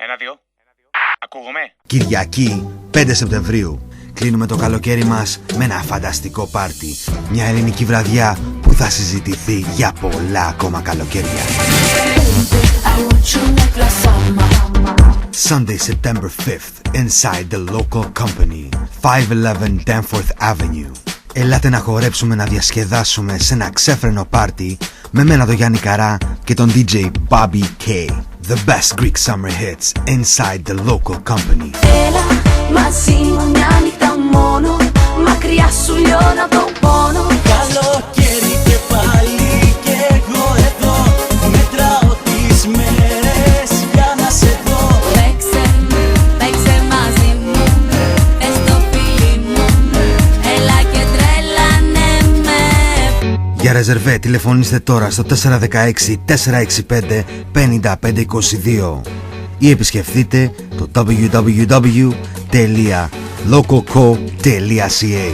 1-2. Ακούγομαι. Κυριακή 5 Σεπτεμβρίου. Κλείνουμε το καλοκαίρι μας με ένα φανταστικό πάρτι. Μια ελληνική βραδιά που θα συζητηθεί για πολλά ακόμα καλοκαίρια. Sunday, September 5th, inside the local company, 511 Danforth Avenue. Ελάτε να χορέψουμε, να διασκεδάσουμε σε ένα ξέφρενο πάρτι με μένα τον Γιάννη Καρά και τον DJ Bobby K. The best Greek summer hits inside the local company. Έλα μαζί μου μια νύχτα μόνο, μακριά σου λιώνω από τον πόνο. Καλοκαίρι και πάλι κι εγώ εδώ, μετράω τις μέρες για να σε δω. Παίξε μαζί μου, πες το φίλι μου, έλα και τρέλανε με. Για ρεζερβέ τηλεφωνήστε τώρα στο 416-465-5522 ή επισκεφτείτε το www.localco.ca.